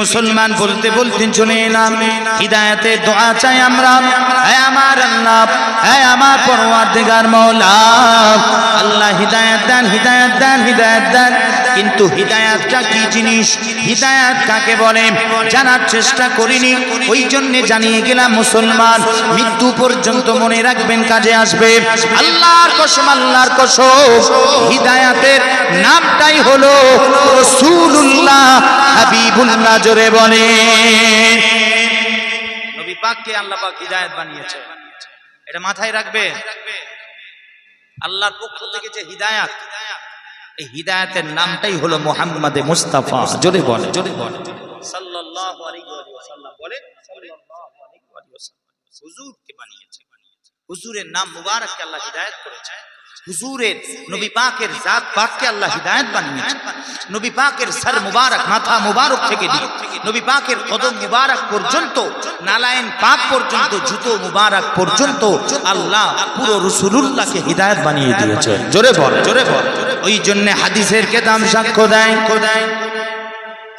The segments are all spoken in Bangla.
মুসলমান বলতে বলতে চলে এলাম হিদায়াতের দোয়া চাই আমরা। হে আমার আল্লাহ, হে আমার পরওয়ারদিগার মওলা, আল্লাহ হিদায়াত দেন, হিদায়াত দেন, হিদায়াত দেন। কিন্তু হিদায়াতটা কি জিনিস, হিদায়াত কাকে বলে জানার চেষ্টা করিনি, ওই জন্য জানিয়ে গেলাম মুসলমান মৃত্যু পর্যন্ত মনে রাখবেন, কাজে আসবে। আল্লাহর কসম, আল্লাহর কসম, হিদায়াতের নামটাই হলো রাসূলুল্লাহ, হাবিবুল্লাহ। জোরে বলে নবী পাককে আল্লাহ পাক হিদায়াত বানিয়েছে, এটা মাথায় রাখবে। আল্লাহর পক্ষ থেকে যে হিদায়াত, এই হিদায়াতের নামটাই হলো মুহাম্মদে মুস্তাফা। জোরে বলে, জোরে বলে সাল্লাল্লাহু আলাইহি ওয়াসাল্লাম। বলে সাল্লাল্লাহু আলাইহি ওয়াসাল্লাম হুজুরকে বানিয়েছে, হুজুরের নাম মুবারককে আল্লাহ হিদায়াত করেছে। হুজুরের নবী পাকের জাত পাককে আল্লাহ হিদায়াত বানিয়েছে। নবী পাকের সর মুবারক, মাথা মুবারক থেকে নিয়ে নবী পাকের কদম মুবারক পর্যন্ত, নালায়েন পাক পর্যন্ত, জুতো মুবারক পর্যন্ত আল্লাহ পুরো রাসূলুল্লাহকে হিদায়াত বানিয়ে দিয়েছে। জোরে বল, জোরে বল। ওই জন্য হাদিসের কিতাব সাক্ষ্য দেয়,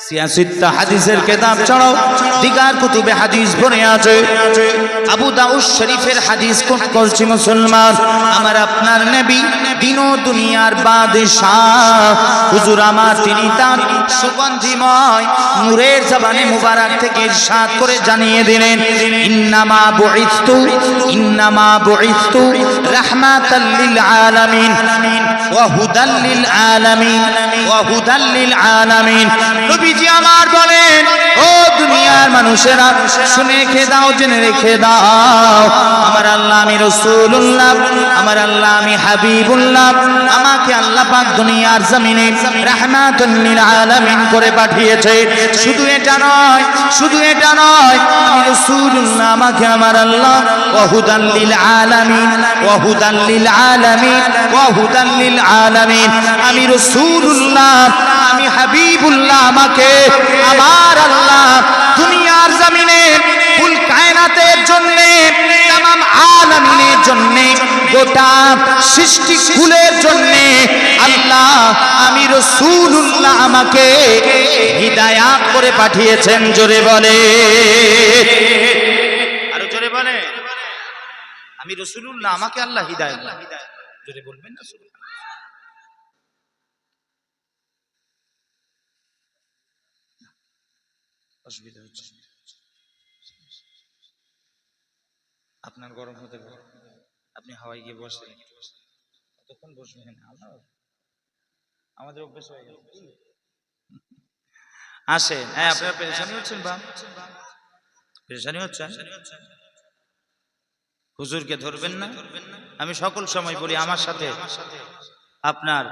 সিয়াসিত্তা হাদিসের কিতাব ছাড়াও দিগার কুতুবে হাদিস ভরে আছে। আবু দাউদ শরীফের হাদিস কোট করছি মুসলমান, আমার আপনার নবী দিন ও দুনিয়ার বাদশাহ হুজুর আমার, তিনি তার সুগন্ধিময় নূরের জবানে মুবারক থেকে ইরশাদ করে জানিয়ে দিলেন, ইন্নামা বুইসতু, ইন্নামা বুইসতু রাহমাতাল লিল আলামিন ওয়া হুদাল লিল আলামিন, ওয়া হুদাল লিল আলামিন। নবীজি আমার বলেন, ও দুনিয়ার মানুষেরা শুনে রেখে দাও, জেনে রেখে দাও, আমার আল্লাহ আমি রাসূলুল্লাহ, আমার আল্লাহ আমি হাবিবুল্লাহ, আমাকে আল্লাহ পাক দুনিয়ার জমিনে রাহমাতুল লিল আলামিন করে পাঠিয়েছে। শুধু এটা নয়, শুধু এটা নয়, আমি রাসূলুল্লাহ, আমাকে আমার আল্লাহ ওয়া হুদাল লিল আলামিন, ওয়া হুদাল লিল আলামিন, ওয়া হুদাল লিল আলামিন, আমি রাসূলুল্লাহ, আমি হাবিবুল্লাহ, আমাকে আমার আল্লাহ দুনিয়ার জমিনে কুল কায়নাতের জন্য, तमाम আলামিনের জন্য, গোটা সৃষ্টি কুলের জন্য আল্লাহ আমি রাসূলুল্লাহ আমাকে হিদায়াত করে পাঠিয়েছেন। জোরে বলে, আরো জোরে বলে, আমি রাসূলুল্লাহ, আমাকে আল্লাহ হিদায়াত। জোরে বলবেন না সুবহানাল্লাহ। অসুবিধা হচ্ছে, আপনার গরম হতে পারে, আপনি হাওয়ায় গিয়ে বসেন, কতক্ষণ বসবেন? আমাদের অভ্যাস হয়ে গেছে। আসেন, হ্যাঁ আপনারা পেরেশানি হচ্ছেন, বা পেরেশানি হচ্ছেন, হুজুরকে ধরবেন না। আমি সকল সময় বলি, আমার সাথে আপনার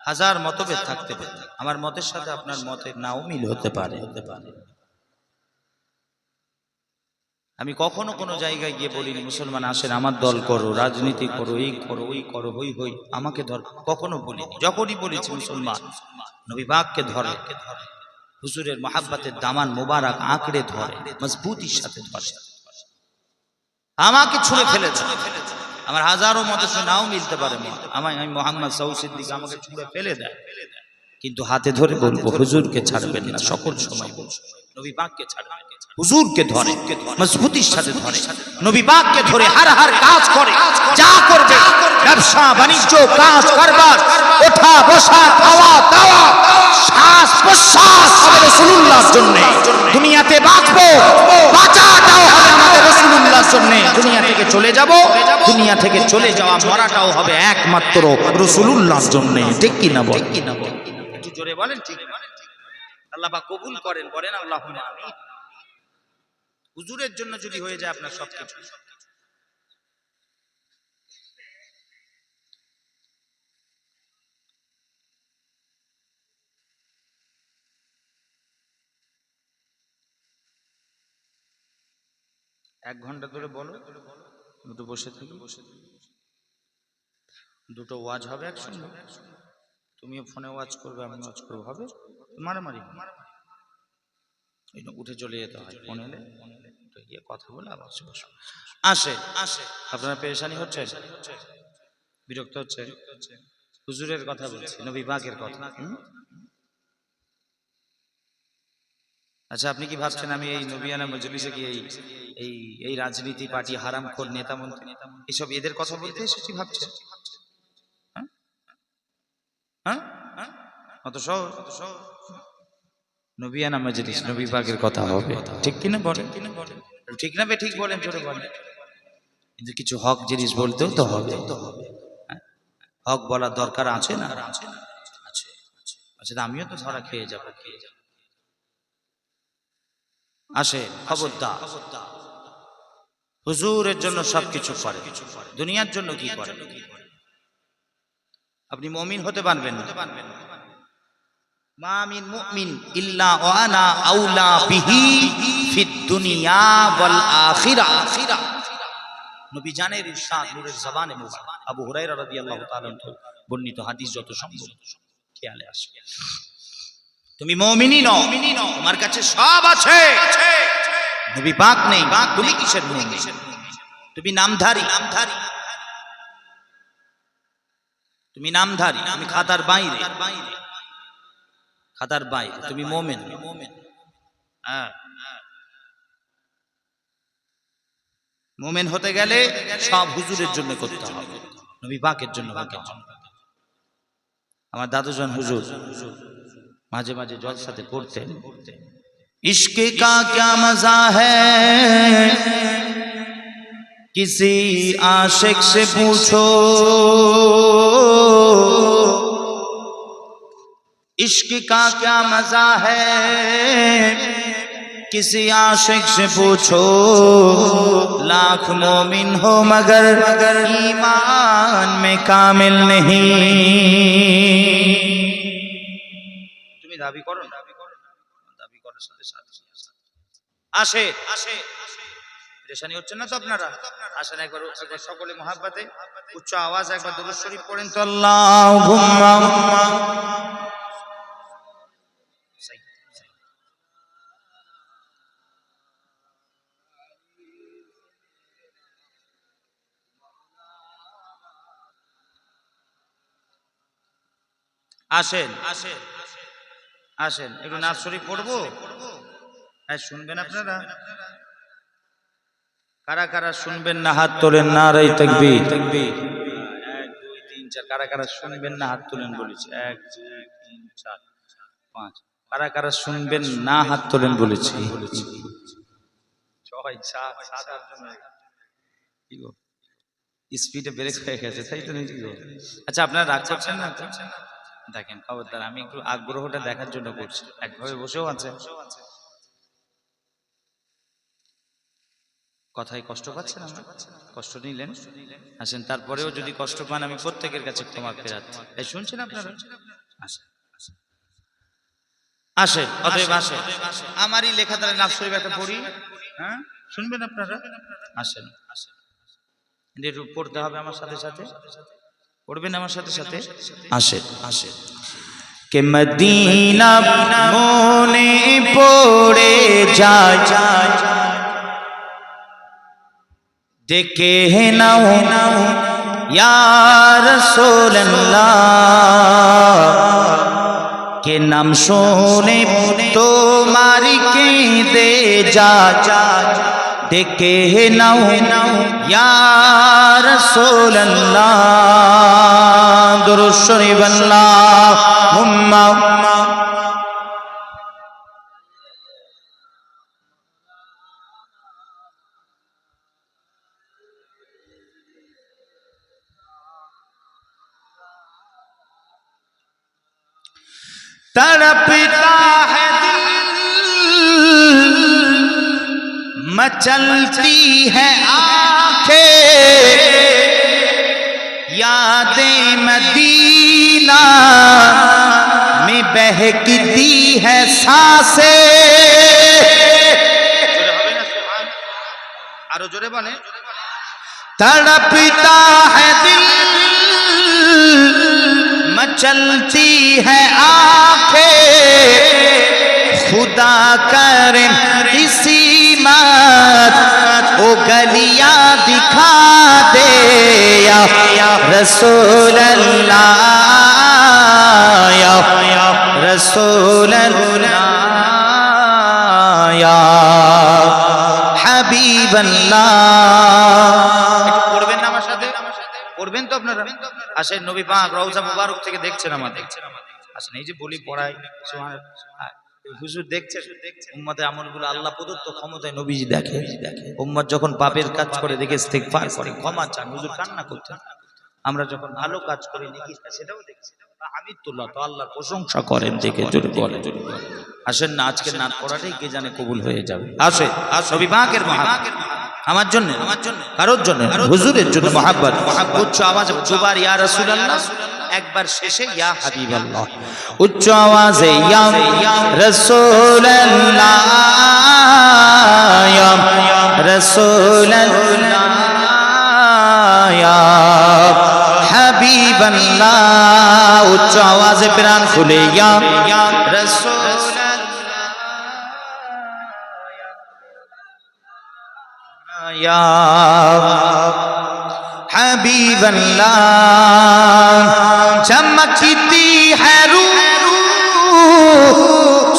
হাজার মতভেদ থাকতে পারে, আমার মতের সাথে আপনার মতের নাও মিল হতে পারে। আমি কখনো কোনো জায়গায় গিয়ে বলিনি মুসলমান আসেন আমার দল করো, রাজনীতি করো, এই করো, ওই করো, হই হই আমাকে ধর, কখনো বলিনি। যখনই বলেছি মুসলমান নবী পাককে ধরে, হুজুরের মহাব্বতের দামান মুবারক আঁকড়ে ধরে, মজবুতির সাথে ধরে, আমাকে ছুঁড়ে ফেলে দেয়। আমার হাজারো মতের সাথে নাও মিলতে পারে, আমি মোহাম্মদ সাউদ সিদ্দিক আমাকে ছুঁড়ে ফেলে দেয়, কিন্তু হাতে ধরে বলবো হুজুরকে ছাড়বেন না। সকল সময় বলবো নবী পাককে ছাড়বেন, হুজুরকে ধরে, মজবুতির সাথে ধরে, নবী পাককে ধরে হার হার কাজ করে, যা করবে ব্যবসা বাণিজ্য, কাজ কারবার, ওঠা বসা, খাওয়া দাওয়া, শ্বাস প্রশ্বাস হবে রাসূলুল্লাহর জন্য। দুনিয়াতে বাঁচবো, বাঁচাটাও হবে আমাদের রাসূলুল্লাহর জন্য। দুনিয়া থেকে চলে যাব, দুনিয়া থেকে চলে যাওয়া মরাটাও হবে একমাত্র রাসূলুল্লাহর জন্য। ঠিক কি না বল? একটু জোরে বলেন ঠিক। আল্লাহ পাক কবুল করেন, বলেন আল্লাহুম্মা আমিন। হুজুরের জন্য যদি হয়ে যায় আপনার সবকিছু। এক ঘন্টা ধরে বলো, দুটো বসে থাকি, দুটো ওয়াজ হবে একসঙ্গে, তুমিও ফোনে ওয়াজ করবে, আমি ওয়াজ করবো, হবে মারামারি, উঠে চলে যেতে হয়। ফোন এলে গিয়ে কথা বলে আবার আসে। আপনারা পেরেশানি হচ্ছে, বিরক্ত হচ্ছে? হুজুরের কথা বলছি, নবী পাকের কথা। আচ্ছা, আপনি কি ভাবছেন আমি এই নবিয়ানা মজলিসে কি এই এই রাজনীতি পার্টি হারামখোর নেতা মন্ত্রী এসব এদের কথা বলতে এসেছি ভাবছেন? হ্যাঁ হ্যাঁ, অত সহজ নবিয়ানা মজলিস, নবী পাকের কথা হবে, ঠিক কিনা বলেন? ঠিক না ঠিক বলেন, জোরে বলেন। কিন্তু কিছু হক জিনিস বলতেও তো হবে, হক বলার দরকার আছে না? আছে। আচ্ছা, আমিও তো ধরা খেয়ে যাবো। আসে খবরদার, হুজুরের জন্য সবকিছু করে, দুনিয়ার জন্য কি করে? আপনি মুমিন হতে পারবেন না। মা মিন মুমিন ইল্লা ওয়া আনা আউলা বিহি ফিদ দুনিয়া ওয়াল আখিরা। নবী জানের ইরশাদ নূরের জবানে মুবারক আবু হুরায়রা রাদিয়াল্লাহু তাআলা বর্ণিত হাদিস যত সম্ভব খেয়ালে আসে। তুমি মুমিনই নও, তোমার কাছে সব আছে, নবী পাক নেই, তুমি কিসের মুমিন? তুমি নামধারী, তুমি নামধারী, তুমি খাতার বাইরে, খাতার বাইরে, তুমি মুমিন। হ্যাঁ, মুমিন হতে গেলে সব হুজুরের জন্য করতে হবে, নবী পাকের জন্য। আমার দাদুজান হুজুর মাঝে মাঝে জলসাতে পড়তেন, इश्क का क्या मजा है किसी आशिक से पूछो, इश्क का क्या मजा है किसी आशिक से पूछो, लाख मोमिन हो मगर ईमान में कामिल नहीं। তুমি দাবি করো না, দাবি করার সাথে সাথে আসে পরেশানি হচ্ছে না তো আপনারা? আসেন একবার সকলে মহাব্বতে উচ্চ আওয়াজ একবার দুরূদ শরীফ পড়েন তো, আল্লাহুম্মা। আসেন একটু নাথ শরীফ পড়বো, হ্যাঁ শুনবেন আপনারা? কারা কারা শুনবেন না হাত তোলেন, নারে তাকবীর। 1 2 3 4, কারা কারা শুনবেন না হাত তোলেন বলেছি। 1 2 3 4 5, কারা কারা শুনবেন না হাত তোলেন বলেছি। 6 7 8 জন কি গো, স্পিডে ব্রেক হয়ে গেছে তাই তো নাকি গো? আচ্ছা, আপনারা রাগ করছেন না? দেখেন খবরদার, আমি একটু আগ্রহটা দেখার জন্য করছি। একভাবে বসেও আছে, কথায় কষ্ট পাচ্ছেন, আমরা কষ্ট নিলেন। আসেন, তারপরেও যদি কষ্ট পান আমি প্রত্যেকের কাছে ক্ষমা প্রার্থী। এই শুনছেন আপনারা? আসেন, অতএব আসেন, আমারই লেখা দ্বারা নাথ শরীফ একটা পড়ি, হ্যাঁ শুনবেন আপনারা? আসেন, একটু পড়তে হবে আমার সাথে সাথে, পড়বেন আমার সাথে সাথে। আসেন কে মদিনা মনে পড়ে যায়, দেখে নাও ইয়া রাসূলুল্লাহ, কে নাম শুনে তোমার কেঁদে যায়, দেখে নাও ইয়া রাসূলুল্লাহ। দুরূদ শরীফ আল্লাহুম্মা। तड़पता है दिल मचलती है आंखें, यादें मदीना में बहकती है सांसें। आरो जोरे बने। तड़पता है दिल मचलती है आंखें, खुदा करे इसी मत ओ गलियां दिखा दे या रसूल अल्लाह, या रसूल अल्लाह। ইয়া হাবিবাল্লাহ। একটু পড়বেন না আমার সাথে? পড়বেন তো আপনারা? আসেন, নবী পাক রওজা মুবারক থেকে দেখছেন আমাদের। আসেন, এই যে বলি পড়াই, হুজুর দেখছেন উম্মতের আমলগুলো আল্লাহ প্রদত্ত ক্ষমতায় নবীজি দেখে। উম্মত যখন পাপের কাজ করে দেখে ইস্তিগফার করে, ক্ষমা চান, হুজুর কান্না করতেন। আমরা যখন ভালো কাজ করি নেকি সেটাও দেখছি, হামিদুল্লাহ তো আল্লাহর প্রশংসা করেন দেখে জোরে বলে। আসেন না, আজকে নাচ পড়াটাই কে জানে কবুল হয়ে যাবে। আসে নবী পাকের মহব্বত আমার জন্য, কারোর জন্য, হুজুরের জন্য মহব্বত, উচ্চ আওয়াজে দুবার ইয়া রাসূলুল্লাহ, একবার শেষে ইয়া হাবিবাল্লাহ, উচ্চ আওয়াজে ইয়া রাসূলুল্লাহ, ইয়া রাসূলুল্লাহ, ইয়া হাবিবাল্লাহ, উচ্চ আওয়াজে প্রাণ খুলে ইয়া রাসূলুল্লাহ, ইয়া হাবিবাল্লাহ। चमकती है रूह,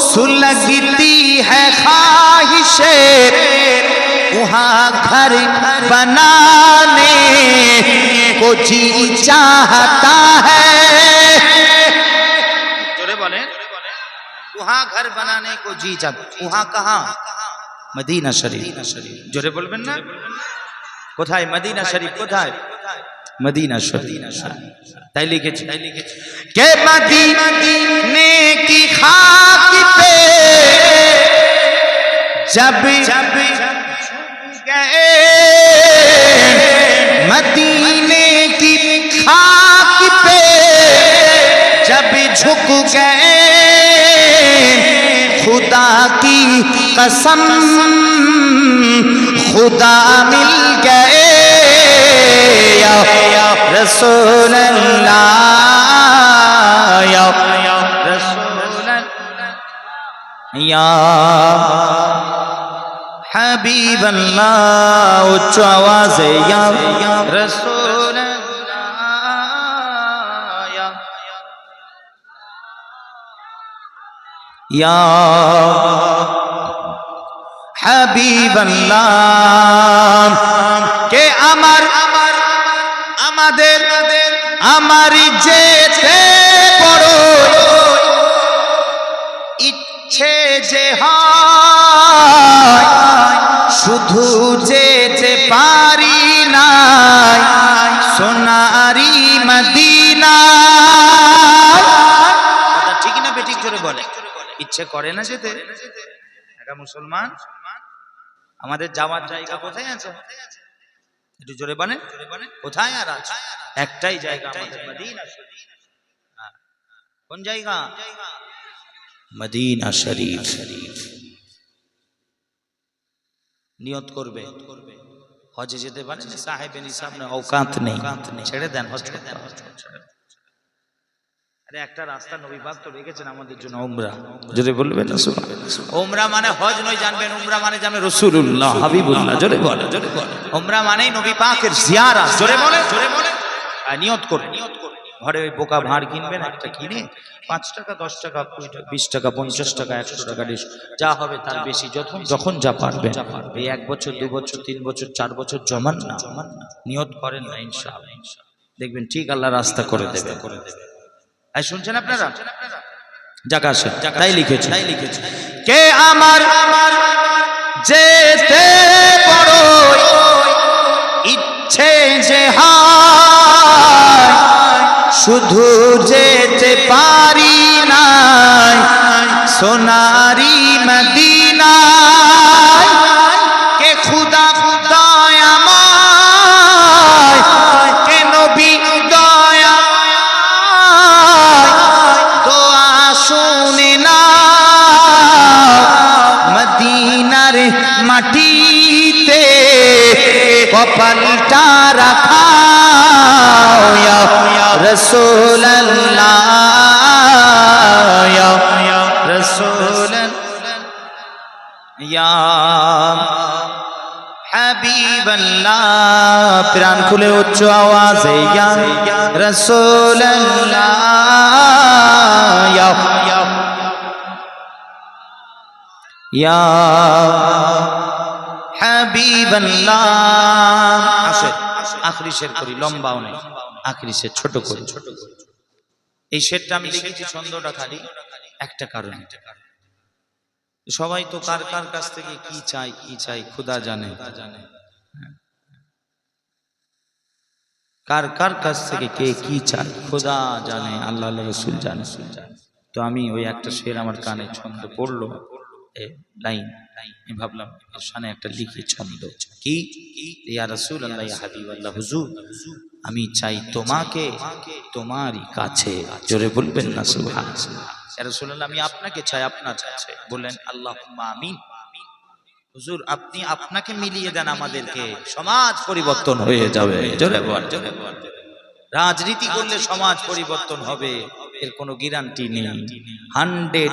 सुलगती है ख्वाहिशे, वहाँ घर बनाने को जी चाहता है। जोरे बोले, वहाँ घर बनाने को जी चाहता। वहाँ कहाँ? मदीना शरीफ। जोरे बोलबेन ना? কোথায় মদিনা শরীফ? কোথায়? মদিনা শরীফ। তাই লিখেছি কে মদিনে কি খাক পে जब गए, मदीने की खाक पे जब झुक गए, खुदा की कसम खुदा मिल गए, या रसूलल्लाह, या रसूलल्लाह, या হাবিবাল্লাহ, উচ্চ আওয়াজে ইয়া রাসূলুল্লাহ, ইয়া হাবিবাল্লাহ। কে আমাদের আমারই যেতে বড় ইচ্ছে যে হয়, শুধু যেতে পারি না সোনারি মদিনা। কথা ঠিক না বেঠিক? জোরে বলে। ইচ্ছে করে না যেতে? একা মুসলমান, আমাদের যাওয়ার জায়গা কোথায় আছে? একটু জোরে বলেন, কোথায় আর আছে? একটাই জায়গা আমাদের, মদিনা শরীফ। কোন জায়গা? মদিনা শরীফ। নিয়ত করবে হজে যেতে পারে, সাহেবের হিসাব না, औकात নেই, ছেড়ে দেন হজ করতে। আরে একটা রাস্তা নবী পাক তো রেখেছেন আমাদের জন্য, উমরা। জোরে বলবেন না সুবহানাল্লাহ। উমরা মানে হজ নয়, জানবেন উমরা মানে জানবেন রাসূলুল্লাহ হাবিবুল্লাহ। জোরে বলে, জোরে বলে। উমরা মানে নবী পাকের জিয়ারত। জোরে বলে, জোরে বলে। নিয়ত করুন, ঘরে ওই বোকা ভাঁড় কিনবেন, একটা কিনে 5 টাকা 10 টাকা 20 টাকা 50 টাকা 100 টাকা যা হবে তার বেশি যখন যা পারবেন, এই 1 বছর 2 বছর 3 বছর 4 বছর জমান না, নিয়ত করেন না, ইনশাআল্লাহ দেখবেন ঠিক আল্লাহ রাস্তা করে দেবে। এই শুনছেন আপনারা? জায়গা আছে, তাই লিখেছে কে আমার যেতে বড় ইচ্ছে যে হয়, শুধু যেতে পারি না সোনারি মদিনা। কে খুদা দয়াময়, কে নবী দয়াময়, দোয়া শুনে না মদিনার মাটিতে কপালটা রাখা, ইয়া রাসূলুল্লাহ, ইয়া রাসূলুল্লাহ, ইয়া হাবিবাল্লাহ। প্রাণ খুলে উচ্চ আওয়াজে ইয়া রাসূলুল্লাহ, ইয়া ইয়া হাবিবাল্লাহ। আসে আখরি শের করি, লম্বাও নেই, আখরি শের ছোট করি। এই শেরটা আমি লিখেছি ছন্দটা খালি একটা কারণে, সবাই তো কার কার কাছ থেকে কি চাই খোদা জানে, কার কার কাছ থেকে কে কি চায় খোদা জানে, আল্লাহ রাসূল জানে। তো আমি ওই একটা শের আমার কানে ছন্দ পড়লো, লাইন, আমি ভাবলাম এর সামনে একটা লিখি ছন্দ, কি ইয়া রাসূলুল্লাহ ইয়া হাবিবাল্লাহ, হুজুর আমি চাই তোমাকে তোমারই কাছে। জোরে বলবেন না সুবহানাল্লাহ। ইয়া রাসূলুল্লাহ আমি আপনাকে চাই আপনার কাছে। বললেন আল্লাহুম্মা আমিন। হুজুর আপনি আপনাকে মিলিয়ে দেন আমাদেরকে, সমাজ পরিবর্তন হয়ে যাবে। জোরে বল, জোরে বল। রাজনীতি করলে সমাজ পরিবর্তন হবে এর কোনো গ্যারান্টি নেই। 100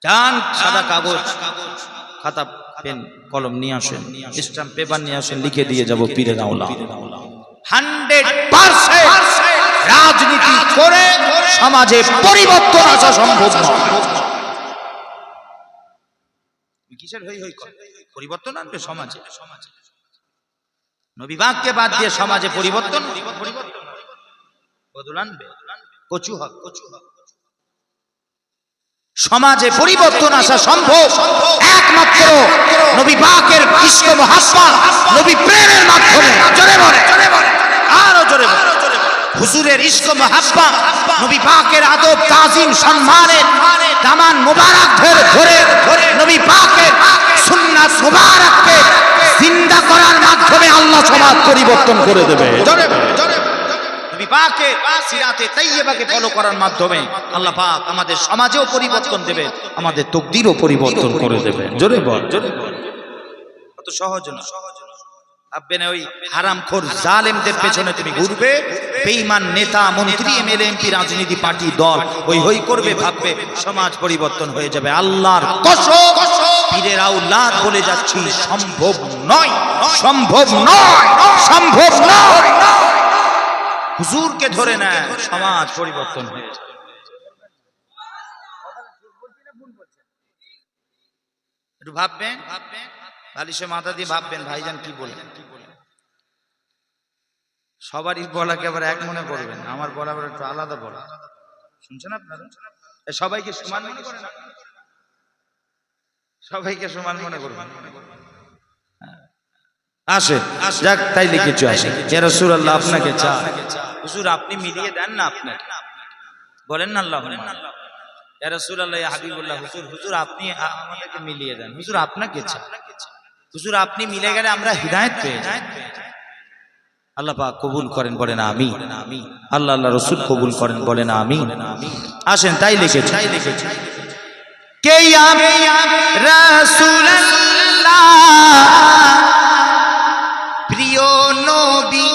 জান সাদা কাগজ খাতা পেন কলম নিয়ে আসেন, স্ট্যাম্প পেপার নিয়ে আসেন, লিখে দিয়ে যাব পীরের আওলা। 100% রাজনীতি করে সমাজে পরিবর্তন আসা সম্ভব নয়। কিসের হই হই করে পরিবর্তন আনবে সমাজে? নবী পাককে বাদ দিয়ে সমাজে পরিবর্তন বদল আনবে? কচু হক। সমাজে পরিবর্তন আসা সম্ভব একমাত্র নবী পাকের ইশক মুহাব্বত, নবী প্রেমের মাধ্যমে। জোরে বলে, আরো জোরে বলে। হুজুরের ইশক মুহাব্বত, নবী পাকের আদব তাজিম সম্মানের দামান মুবারক ধরে নবী পাকের সুন্নাত মুবারককে জিন্দা করার মাধ্যমে আল্লাহ সমাজ পরিবর্তন করে দেবে। জোরে বলে, নবী পাকের সিরাতে তাইয়্যিবাকে ফলো করার মাধ্যমে আল্লাহ পাক আমাদের সমাজেও পরিবর্তন দেবে, আমাদের তাকদীরও পরিবর্তন করে দেবে। জোরে বল, জোরে বল। কত সহজ না। ভাববেন ওই হারামখোর জালেমদের পেছনে তুমি ঘুরবে, বেঈমান নেতা মন্ত্রী এমএলএ এমপি রাজনীতি পার্টি দল হই হই করবে, ভাববে সমাজ পরিবর্তন হয়ে যাবে। আল্লাহর কসম পীরের আওলাদ বলে যাচ্ছি সম্ভব নয়, সম্ভব নয়, সম্ভব নয়। হুজুরকে ধরে নেয় সমাজ পরিবর্তন হয়ে যায়। একটু ভাববেন, বালিশে মাথা দিয়ে ভাববেন ভাইজান কি বলেন। সবারই বলাকে আবার এক মনে করবেন, আমার বলা আবার একটু আলাদা বলা। শুনছেন আপনারা? সবাইকে সমান মনে করেন, সবাইকে সমান মনে করবেন। আসে যাক, তাই লিখেছো আসে ইয়া রাসূলুল্লাহ আপনাকে চাই। হুজুর আপনি মিলিয়ে দেন না, আপনাকে বলেন না আল্লাহুম্মা ইয়া রাসূলুল্লাহ ইয়া হাবিবাল্লাহ। হুজুর আপনি আমাদেরকে মিলিয়ে দেন। হুজুর আপনাকে চাই। হুজুর আপনি মিলে গেলে আমরা হিদায়াত পেয়ে যাই। আল্লাহ পাক কবুল করেন, বলেন আমিন। আল্লাহ রাসূল কবুল করেন, বলেন আমিন। আসেন তাই লিখেছো কে ইয়া রাসূলুল্লাহ প্রিয় নবী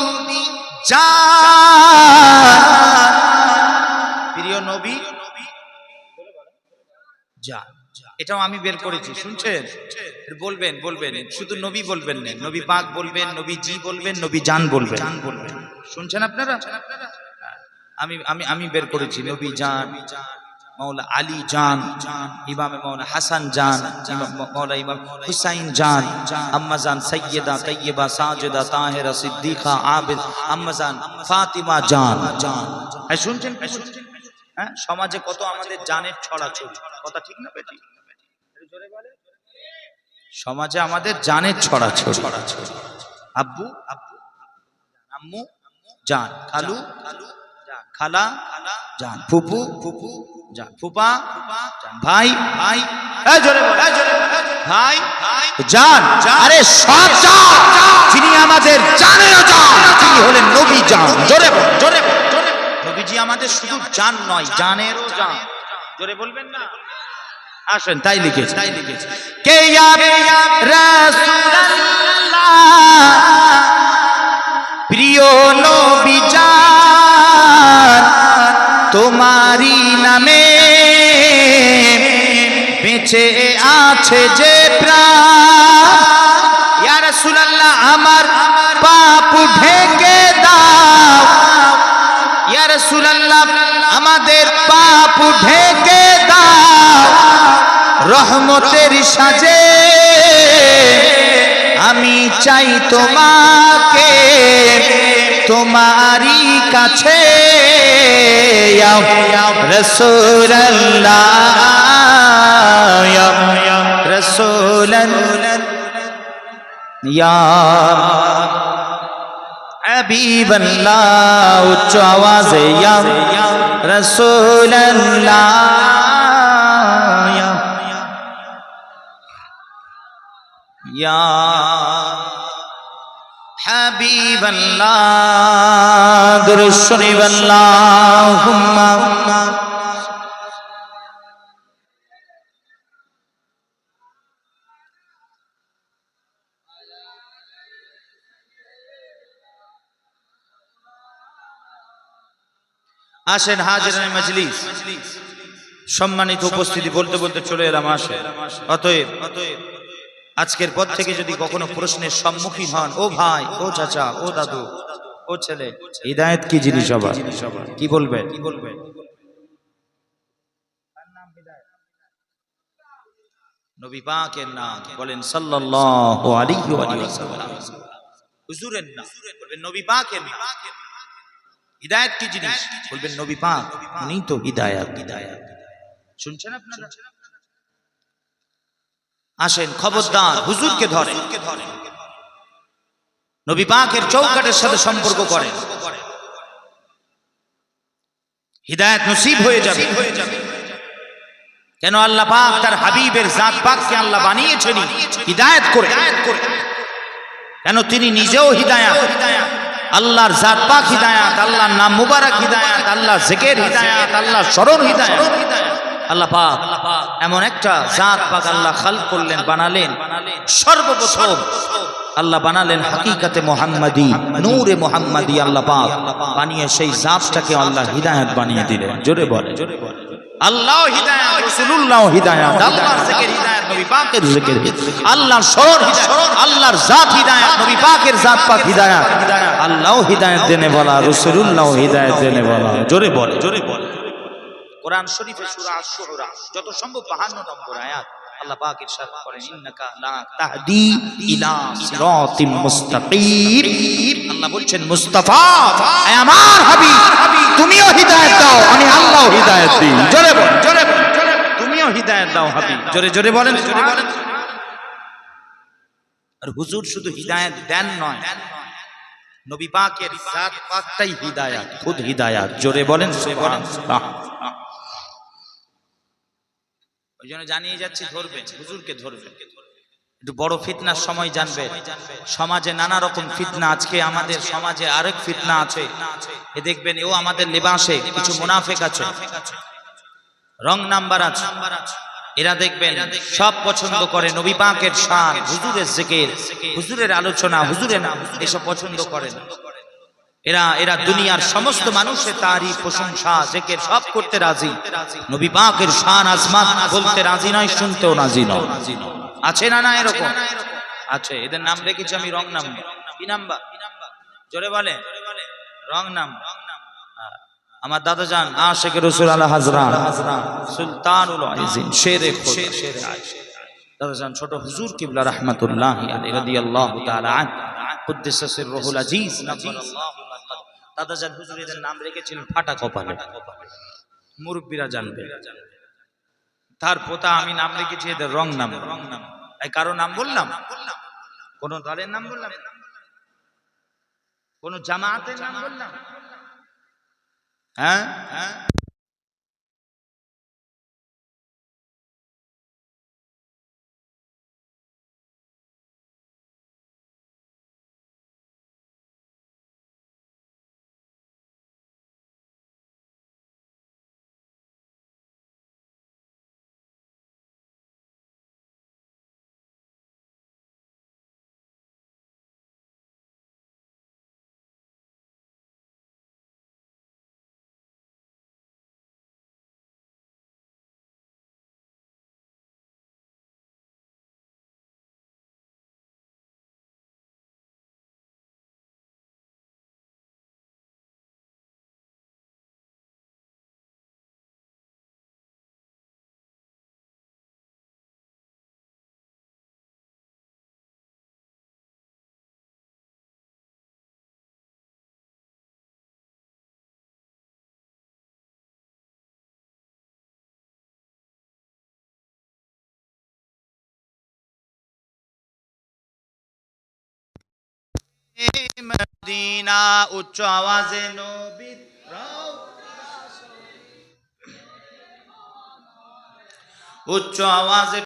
জান, প্রিয় নবী জান। এটাও আমি বের করেছি, শুনছেন? বলবেন বলবেন, শুধু নবী বলবেন না, নবী পাক বলবেন, নবী জি বলবেন, নবী জান বলবেন। শুনছেন আপনারা? আমি আমি আমি বের করেছি নবী জান, মৌলা আলী জান, ইমাম মৌলা হাসান জান, মৌলা ইমাম হুসাইন জান, আম্মা জান সাইয়্যিদা তাইয়্যিবা সাজিদা তাহেরা সিদ্দিকা আবিদ, আম্মা জান ফাতিমা জান। শুনছেন? হ্যাঁ, সমাজে কত আমাদের জানের ছড়াছড়ি, কথা ঠিক না বেটি? সমাজে আমাদের জানের ছড়াছড়ি। আব্বু আম্মু জান, খালু খালা জান, ফুপু জান, ফুপা জান, ভাই ভাই ভাই জান। আরে সব জান, যিনি আমাদের জানেও জান, তিনি হলেন নবী জান। জোরে জোরে নবীজি আমাদের শুধু জান নয়, জানেরও জান। জোরে বলবেন না? আসেন তাই লিখেছে কে ইয়া রাসূলুল্লাহ প্রিয় নবী জান, তোমারই নামে বেঁচে আছে যে প্রাণ। ইয়া রাসূলুল্লাহ আমার পাপ ঢেকে দাও, ইয়া রাসূলুল্লাহ আমাদের পাপ ঢেকে দাও রহমতের সাজে, আমি চাই তোমাকে তোমারই কাছে। ইয়া রাসূলুল্লাহ ইয়া রাসূলুল্লাহ ইয়া হাবিবাল্লাহ, উচ্চ আওয়াজে ইয়া রাসূলুল্লাহ ইয়া হাবিবাল্লাহ, দুরূদ শরীফ আল্লাহুম্মা। আসেন হাজিরানে মজলিস, সম্মানিত উপস্থিতি, বলতে বলতে চলে এলাম। আসে অতএব আজকের পর থেকে যদি কখনো প্রশ্নের সম্মুখীন হন, ও ভাই, ও চাচা, ও দাদু, ও ছেলে, হিদায়াত কি জিনিস আবার কি বলবে? নবী পাকের নাম বলেন সাল্লাল্লাহু আলাইহি ওয়াসাল্লাম। হুজুরের নাম বলবেন নবী পাকের নাম। হিদায়াত কি জিনিস বলবেন নবী পাক, উনি তো হিদায়াত। শুনছেন আপনারা? আসেন, খবরদার হুজুরকে ধরে, নবী পাকের চৌকাঠের সাথে সম্পর্ক করেন, হিদায়াত নসিব হয়ে যাবে। কেন আল্লাহ পাক তার হাবিবের জাত পাককে আল্লাহ বানিয়েছেন হিদায়াত করে। কেন তিনি নিজেও হিদায়াত, আল্লাহর জাত পাক হিদায়াত, আল্লাহর নাম মুবারক হিদায়াত, আল্লাহ জিকির হিদায়াত, আল্লাহ স্মরণ হিদায়াত। আল্লাহ পাক এমন একটা জাত পাক আল্লাহ খালক করলেন, বানালেন। সর্বপ্রথম আল্লাহ বানালেন হাকিকাতে মুহাম্মাদি, নূরে মুহাম্মাদি। আল্লাহ পাক বানিয়ে সেই জাতটাকে আল্লাহ হিদায়াত বানিয়ে দিলেন। জোরে বলে আল্লাহ হিদায়াত, রাসূলুল্লাহ হিদায়াত, আল্লাহর জিকির হিদায়াত, নবী পাকের জিকির, আল্লাহর স্মরণ হিদায়াত, আল্লাহর জাত হিদায়াত, নবী পাকের জাত পাক হিদায়াত। আল্লাহ হিদায়াত দেনে বলা, রাসূলুল্লাহ হিদায়াত দেনে বলা। জোরে বলে কোরআন শরীফে সূরা আশ-শুরা যত সম্ভব 52 নম্বর আয়াত আল্লাহ পাক ইরশাদ করেন, ইন্নাকা লা তাহদি ইলা সিরাতিম মুস্তাকিম। আল্লাহ বলছেন মুস্তাফা, হে আমার হাবিব, তুমিও হিদায়াত দাও, আমি আল্লাহ হিদায়াত দিই। জোরে বল, তুমিও হিদায়াত দাও হাবিব। জোরে বলেন। আর হুজুর শুধু হিদায়াত দেন নয়, নবী পাকের জাত পাকটাই হিদায়াত, খুদ হিদায়াত। জোরে বলেন সুবহানাল্লাহ। ওই জন্য জানিয়ে যাচ্ছি, ধরবেন হুজুরকে, ধরবেন। একটু বড় ফিতনার সময় জানবে, সমাজে নানা রকম ফিতনা। আজকে আমাদের সমাজে আরেক ফিতনা আছে, এ দেখবেন এও আমাদের লেবাসে কিছু মুনাফিক আছে, রং নাম্বার আছে। এরা দেখবেন সব পছন্দ করে নবী পাকের শান, হুজুরের জিকির, হুজুরের আলোচনা, হুজুরের নাম, এসব পছন্দ করে না। এরা দুনিয়ার সমস্ত মানুষের তারিফ, প্রশংসা, জিকির সব করতে রাজি, নবী পাকের শান আজমাত বলতে রাজি নয়, শুনতেও রাজি নয়। আছে না এরকম আছে। এদের নাম রেখেছি আমি রং নাম। কি নাম্বার? জোরে বলে রং নাম। আমার দাদা জান আশিক রাসূল আলা হযরত সুলতানুল আইজিন শেরে খোদা, শেরে আয়েশা, দাদা জান ছোট হুজুর কিবলা রাহমাতুল্লাহি আলাইহি রাদিয়াল্লাহু তাআলা আন কুদ্দিসা সিররুহুল আজিজ নাফারাল্লাহু মাকাদ। দাদা জান হুজুর এদের নাম রেখেছিলেন ফাটা কপালে, মুরব্বিরা জানবে। তার পোতা আমি নাম রেখেছি এদের রং নাম। এই কারো নাম বললাম? কোন দলের নাম বললাম? কোন জামাতের নাম বললাম? হ্যাঁ মদিনা উচ্চ আওয়াজে নবীর উচ্চ আওয়াজে